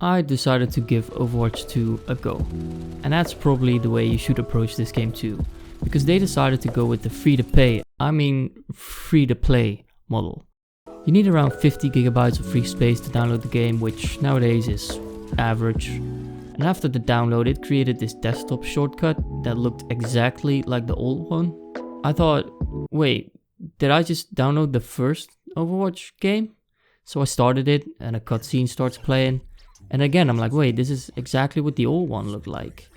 I decided to give Overwatch 2 a go. And that's probably the way you should approach this game too, because they decided to go with the free-to-play model. You need around 50 gigabytes of free space to download the game, which nowadays is average. And after the download, it created this desktop shortcut that looked exactly like the old one. I thought, wait, did I just download the first Overwatch game? So I started it and a cutscene starts playing. And again, I'm like, wait, this is exactly what the old one looked like.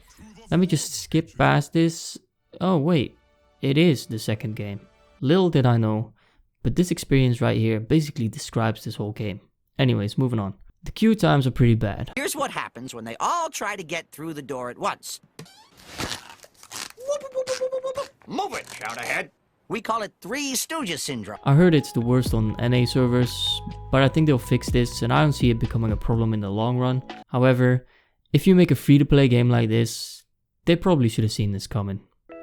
Let me just skip past this. Oh wait, it is the second game. Little did I know, but this experience right here basically describes this whole game. Anyways, moving on. The queue times are pretty bad. Here's what happens when they all try to get through the door at once. Move it, shout ahead. We call it Three Stooges syndrome. I heard it's the worst on NA servers, but I think they'll fix this and I don't see it becoming a problem in the long run. However, if you make a free-to-play game like this, they probably should have seen this coming.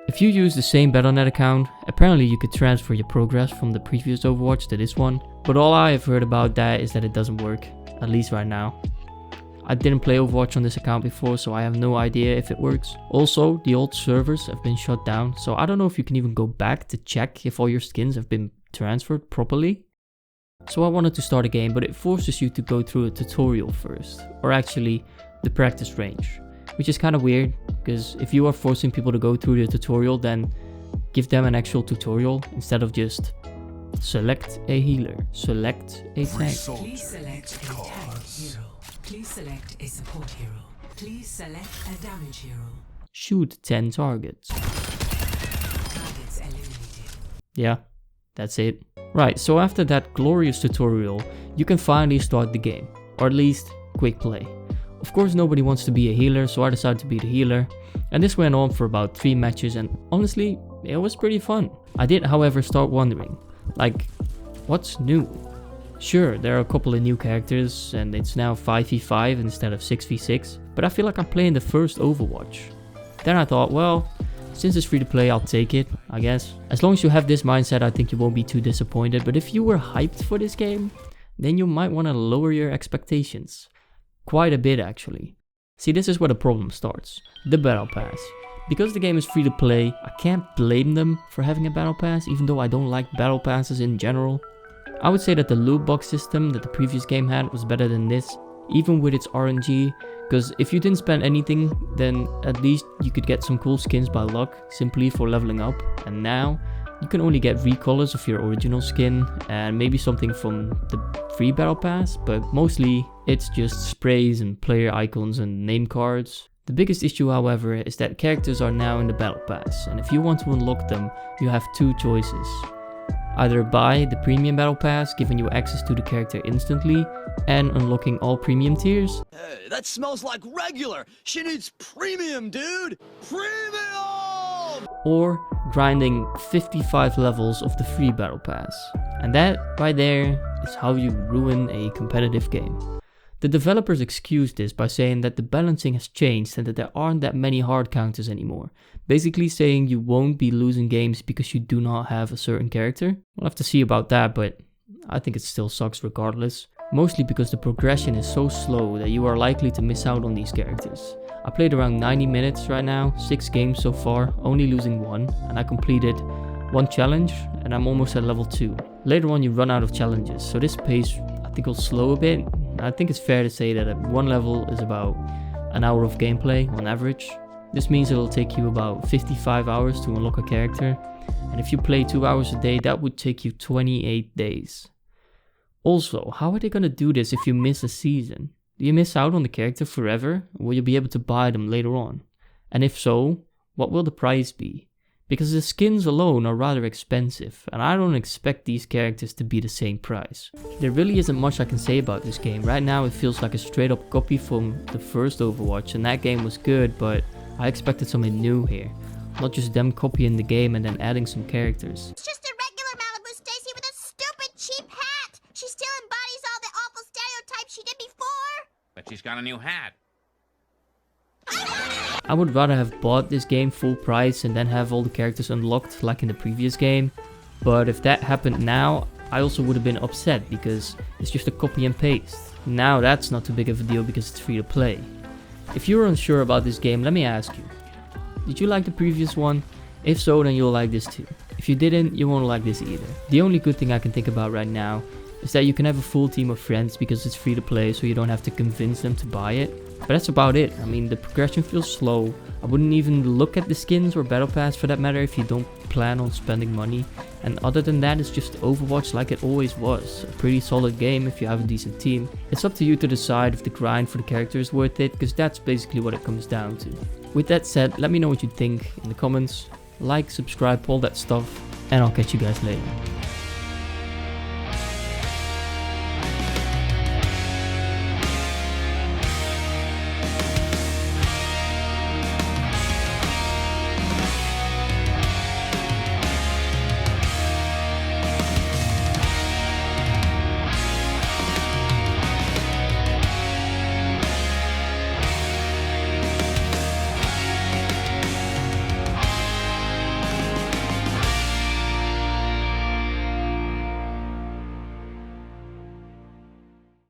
If you use the same Battle.net account, apparently you could transfer your progress from the previous Overwatch to this one, but all I have heard about that is that it doesn't work, at least right now. I didn't play Overwatch on this account before, so I have no idea if it works. Also, the old servers have been shut down, so I don't know if you can even go back to check if all your skins have been transferred properly. So I wanted to start a game, but it forces you to go through a tutorial first, or actually the practice range, which is kind of weird, because if you are forcing people to go through the tutorial, then give them an actual tutorial instead of just select a healer, select a tank. Please select a tank hero. Please select a support hero. Please select a damage hero. Shoot 10 targets. Targets eliminated. Yeah, that's it. Right, so after that glorious tutorial, you can finally start the game, or at least quick play. Of course nobody wants to be a healer, so I decided to be the healer, and this went on for about 3 matches and honestly, it was pretty fun. I did however start wondering, like, what's new? Sure, there are a couple of new characters and it's now 5v5 instead of 6v6, but I feel like I'm playing the first Overwatch. Then I thought, well, since it's free to play, I'll take it, I guess. As long as you have this mindset, I think you won't be too disappointed, but if you were hyped for this game, then you might want to lower your expectations. Quite a bit actually. See, this is where the problem starts. The Battle Pass. Because the game is free to play, I can't blame them for having a Battle Pass, even though I don't like Battle Passes in general. I would say that the loot box system that the previous game had was better than this, even with its RNG, because if you didn't spend anything, then at least you could get some cool skins by luck, simply for leveling up, and now you can only get recolors of your original skin, and maybe something from the free Battle Pass, but mostly it's just sprays and player icons and name cards. The biggest issue, however, is that characters are now in the Battle Pass, and if you want to unlock them, you have 2 choices. Either buy the premium Battle Pass, giving you access to the character instantly, and unlocking all premium tiers. Hey, that smells like regular! She needs premium, dude! Premium! Or grinding 55 levels of the free Battle Pass. And that, right there, is how you ruin a competitive game. The developers excuse this by saying that the balancing has changed and that there aren't that many hard counters anymore. Basically saying you won't be losing games because you do not have a certain character. We'll have to see about that, but I think it still sucks regardless. Mostly because the progression is so slow that you are likely to miss out on these characters. I played around 90 minutes right now, 6 games so far, only losing 1, and I completed 1 challenge and I'm almost at level 2. Later on you run out of challenges, so this pace I think will slow a bit. I think it's fair to say that at 1 level is about an hour of gameplay on average. This means it'll take you about 55 hours to unlock a character, and if you play 2 hours a day, that would take you 28 days. Also, how are they gonna do this if you miss a season? Do you miss out on the character forever, or will you be able to buy them later on? And if so, what will the price be? Because the skins alone are rather expensive, and I don't expect these characters to be the same price. There really isn't much I can say about this game. Right now it feels like a straight up copy from the first Overwatch, and that game was good, but I expected something new here. Not just them copying the game and then adding some characters. It's just a regular Malibu Stacy with a stupid cheap hat. She still embodies all the awful stereotypes she did before. But she's got a new hat. I would rather have bought this game full price and then have all the characters unlocked like in the previous game. But if that happened now, I also would have been upset because it's just a copy and paste. Now that's not too big of a deal because it's free to play. If you're unsure about this game, let me ask you. Did you like the previous one? If so, then you'll like this too. If you didn't, you won't like this either. The only good thing I can think about right now is that you can have a full team of friends because it's free to play, so you don't have to convince them to buy it. But that's about it. I mean, the progression feels slow. I wouldn't even look at the skins or battle pass for that matter if you don't plan on spending money. And other than that, it's just Overwatch like it always was. A pretty solid game if you have a decent team. It's up to you to decide if the grind for the character is worth it, because that's basically what it comes down to. With that said, let me know what you think in the comments. Like, subscribe, all that stuff, and I'll catch you guys later.